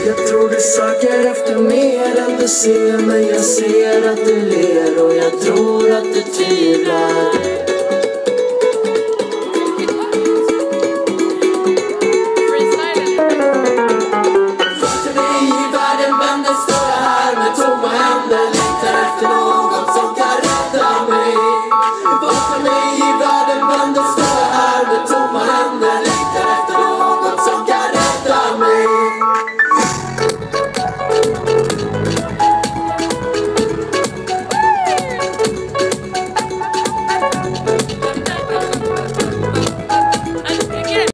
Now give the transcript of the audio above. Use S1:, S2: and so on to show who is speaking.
S1: Jag tror du söker efter mer än du ser, men jag ser att du ler och jag tror att du tvivlar. Först mig i världen, men det står jag här med tomma händer, längtar efter något som kan rädda mig. Först mig